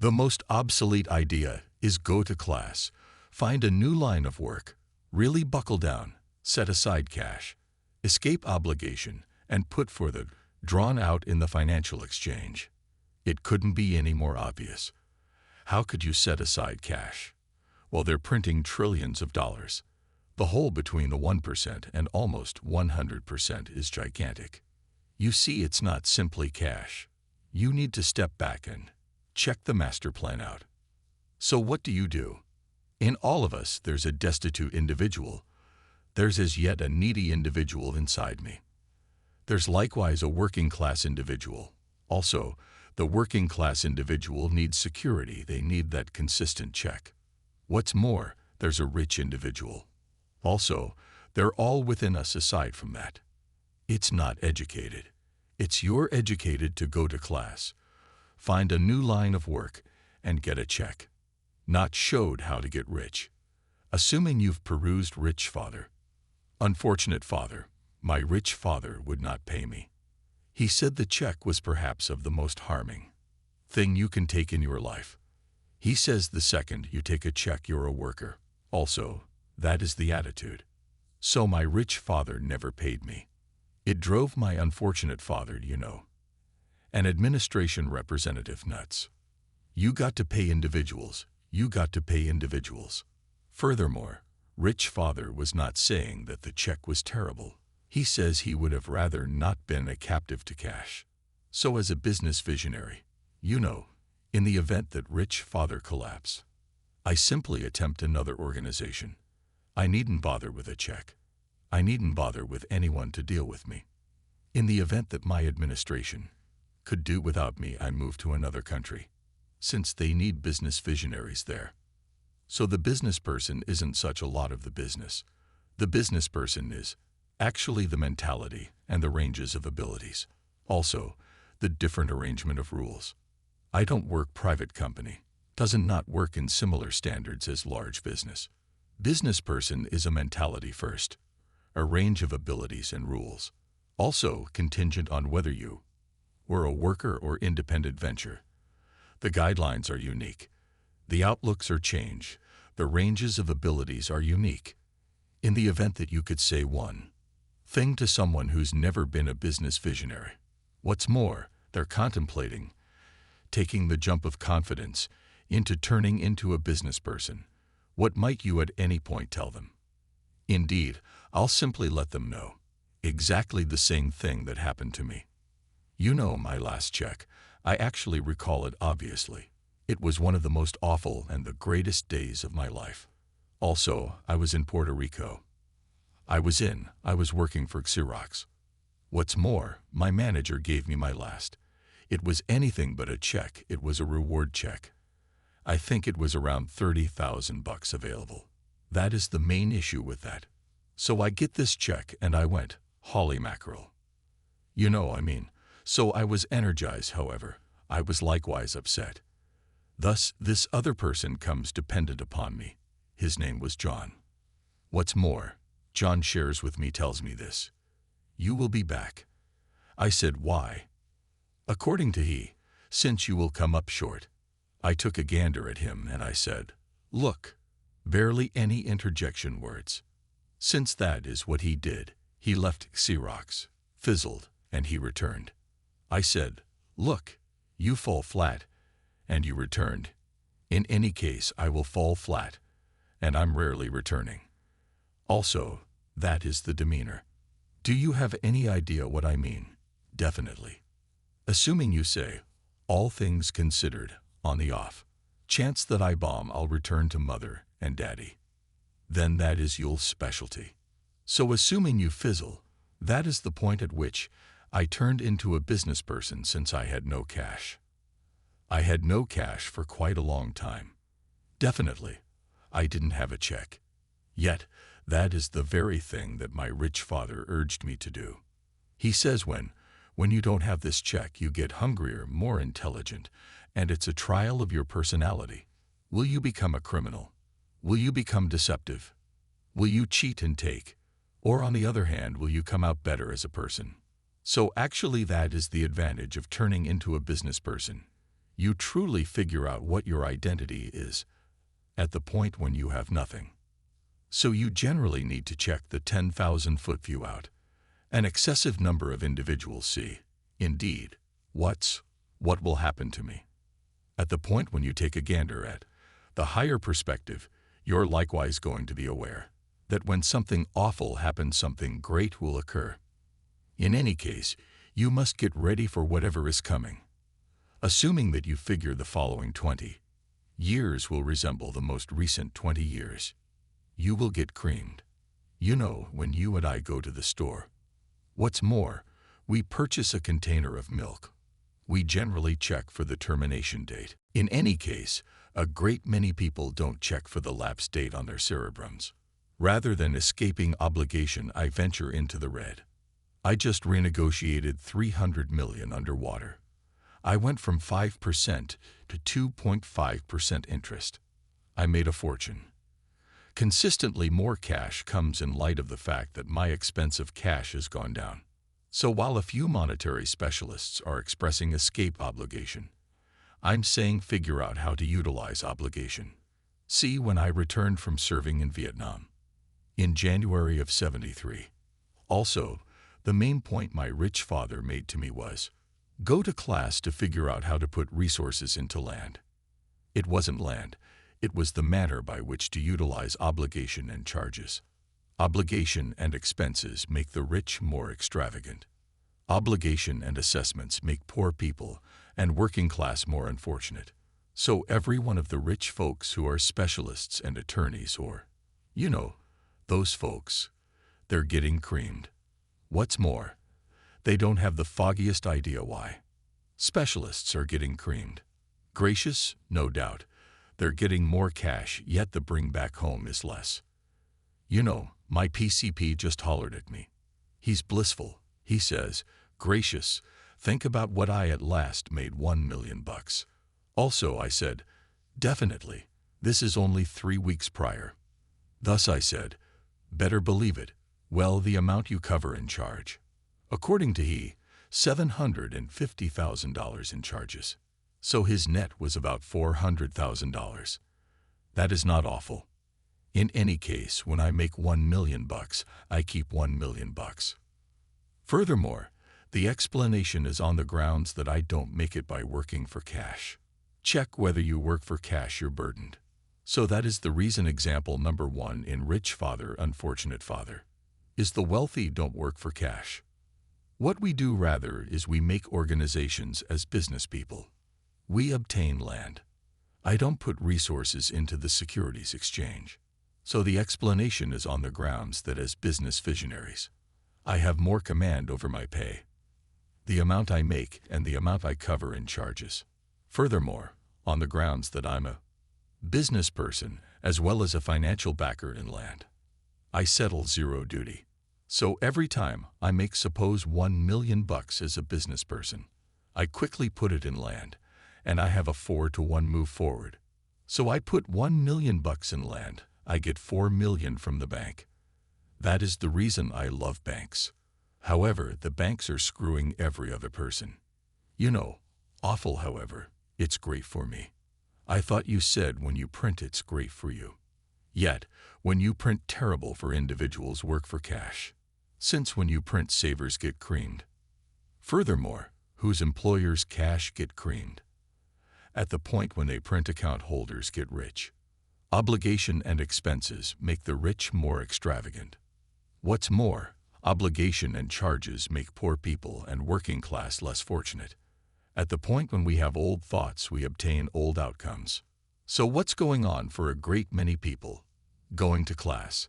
The most obsolete idea is go to class, find a new line of work, really buckle down, set aside cash, escape obligation, and put for the drawn out in the financial exchange. It couldn't be any more obvious. How could you set aside cash? Well, they're printing trillions of dollars. The hole between the 1% and almost 100% is gigantic. You see, it's not simply cash. You need to step back and check the master plan out. So what do? In all of us, there's a destitute individual. There's as yet a needy individual inside me. There's likewise a working class individual. Also, the working class individual needs security. They need that consistent check. What's more, there's a rich individual. Also, they're all within us aside from that. It's not educated. It's you're educated to go to class, find a new line of work, and get a check. Not showed how to get rich. Assuming you've perused Rich Father. Unfortunate father, my rich father would not pay me. He said the check was perhaps of the most harming thing you can take in your life. He says the second you take a check, you're a worker. Also, that is the attitude. So my rich father never paid me. It drove my unfortunate father, an administration representative nuts. You got to pay individuals. You got to pay individuals. Furthermore, Rich Father was not saying that the check was terrible. He says he would have rather not been a captive to cash. So as a business visionary, in the event that Rich Father collapse, I simply attempt another organization. I needn't bother with a check. I needn't bother with anyone to deal with me. In the event that my administration could do without me, I move to another country, since they need business visionaries there. So the business person isn't such a lot of the business. The business person is actually the mentality and the ranges of abilities. Also, the different arrangement of rules. I don't work private company. Doesn't not work in similar standards as large business. Business person is a mentality first, a range of abilities and rules. Also contingent on whether you were a worker or independent venture. The guidelines are unique. The outlooks are change. The ranges of abilities are unique. In the event that you could say one thing to someone who's never been a business visionary, what's more, they're contemplating taking the jump of confidence into turning into a business person, what might you at any point tell them? Indeed, I'll simply let them know exactly the same thing that happened to me. My last check, I actually recall it obviously. It was one of the most awful and the greatest days of my life. Also, I was in Puerto Rico. I was working for Xerox. What's more, my manager gave me my last. It was anything but a check. It was a reward check. I think it was around $30,000 available. That is the main issue with that. So I get this check and I went, holy mackerel. So I was energized, however, I was likewise upset. Thus, this other person comes dependent upon me. His name was John. What's more, John shares with me, tells me this. You will be back. I said, why? According to he, since you will come up short. I took a gander at him and I said, look, barely any interjection words. Since that is what he did, he left Xerox, fizzled, and he returned. I said, look, you fall flat, and you returned. In any case, I will fall flat, and I'm rarely returning. Also, that is the demeanor. Do you have any idea what I mean? Definitely. Assuming you say, all things considered, on the off chance that I bomb, I'll return to mother and daddy. Then that is your specialty. So assuming you fizzle, that is the point at which I turned into a business person since I had no cash. I had no cash for quite a long time. Definitely, I didn't have a check. Yet, that is the very thing that my rich father urged me to do. He says when you don't have this check, you get hungrier, more intelligent, and it's a trial of your personality. Will you become a criminal? Will you become deceptive? Will you cheat and take? Or on the other hand, will you come out better as a person? So actually that is the advantage of turning into a business person. You truly figure out what your identity is at the point when you have nothing. So you generally need to check the 10,000-foot view out. An excessive number of individuals see, indeed, what will happen to me. At the point when you take a gander at the higher perspective, you're likewise going to be aware that when something awful happens, something great will occur. In any case, you must get ready for whatever is coming. Assuming that you figure the following 20 years will resemble the most recent 20 years, you will get creamed. You know, when you and I go to the store. What's more, we purchase a container of milk. We generally check for the termination date. In any case, a great many people don't check for the lapse date on their cerebrums. Rather than escaping obligation, I venture into the red. I just renegotiated $300 million underwater. I went from 5% to 2.5% interest. I made a fortune. Consistently more cash comes in light of the fact that my expense of cash has gone down. So while a few monetary specialists are expressing escape obligation, I'm saying figure out how to utilize obligation. See, when I returned from serving in Vietnam in January of '73. Also, the main point my rich father made to me was, go to class to figure out how to put resources into land. It wasn't land, it was the manner by which to utilize obligation and charges. Obligation and expenses make the rich more extravagant. Obligation and assessments make poor people and working class more unfortunate. So every one of the rich folks who are specialists and attorneys, or, you know, those folks, they're getting creamed. What's more, they don't have the foggiest idea why. Specialists are getting creamed. Gracious, no doubt. They're getting more cash, yet the bring back home is less. You know, my PCP just hollered at me. He's blissful. He says, gracious, think about what I at last made $1 million. Also, I said, definitely, this is only 3 weeks prior. Thus I said, better believe it. Well, the amount you cover in charge. According to he, $750,000 in charges. So his net was about $400,000. That is not awful. In any case, when I make $1 million, I keep $1 million. Furthermore, the explanation is on the grounds that I don't make it by working for cash. Check whether you work for cash, you're burdened. So that is the reason example number 1 in rich father, unfortunate father, is the wealthy don't work for cash. What we do rather is we make organizations as business people. We obtain land. I don't put resources into the securities exchange. So the explanation is on the grounds that as business visionaries, I have more command over my pay, the amount I make and the amount I cover in charges. Furthermore, on the grounds that I'm a business person as well as a financial backer in land, I settle zero duty. So every time I make suppose $1 million as a business person, I quickly put it in land, and I have a 4-to-1 move forward. So I put $1 million in land, I get $4 million from the bank. That is the reason I love banks. However, the banks are screwing every other person. You know, awful, however, it's great for me. I thought you said when you print it's great for you. Yet, when you print terrible for individuals work for cash. Since when you print savers get creamed. Furthermore, whose employers cash get creamed. At the point when they print account holders get rich. Obligation and expenses make the rich more extravagant. What's more, obligation and charges make poor people and working class less fortunate. At the point when we have old thoughts, we obtain old outcomes. So what's going on for a great many people? Going to class,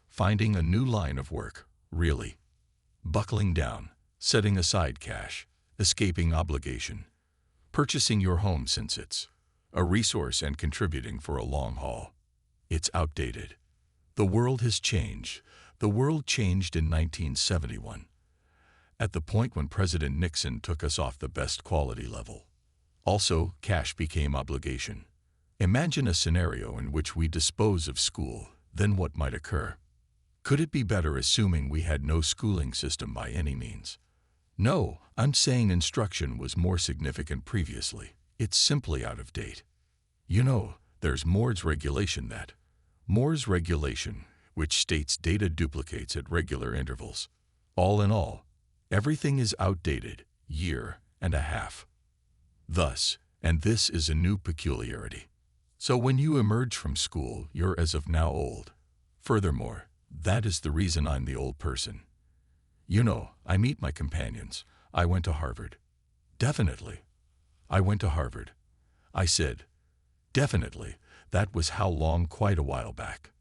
finding a new line of work, really, buckling down, setting aside cash, escaping obligation, purchasing your home since it's a resource and contributing for a long haul. It's outdated. The world has changed. The world changed in 1971, at the point when President Nixon took us off the best quality level. Also, cash became obligation. Imagine a scenario in which we dispose of school, then what might occur? Could it be better assuming we had no schooling system by any means? No, I'm saying instruction was more significant previously. It's simply out of date. You know, there's Moore's regulation that. Moore's regulation, which states data duplicates at regular intervals. All in all, everything is outdated, year and a half. Thus, and this is a new peculiarity. So when you emerge from school, you're as of now old. Furthermore, that is the reason I'm the old person. You know, I meet my companions. I went to Harvard. Definitely. I went to Harvard. I said, definitely. That was how long? Quite a while back.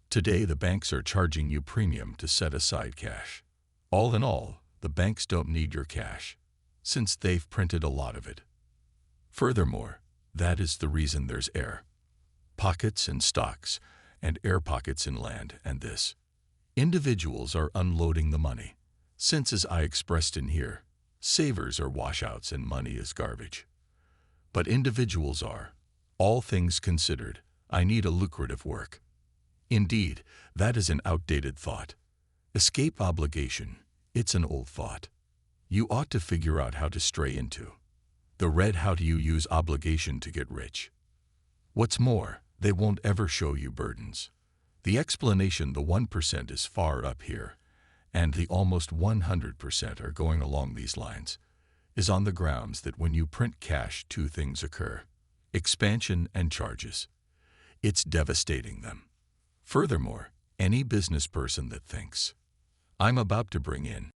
Today the banks are charging you premium to set aside cash. All in all, the banks don't need your cash, since they've printed a lot of it. Furthermore, that is the reason there's air pockets in stocks and air pockets in land, and this. Individuals are unloading the money, since as I expressed in here, savers are washouts and money is garbage. But individuals are. All things considered, I need a lucrative work. Indeed, that is an outdated thought. Escape obligation, it's an old thought. You ought to figure out how to stray into the red. How do you use obligation to get rich? What's more, they won't ever show you burdens. The explanation, the 1% is far up here, and the almost 100% are going along these lines, is on the grounds that when you print cash, two things occur: expansion and charges. It's devastating them. Furthermore, any business person that thinks, I'm about to bring in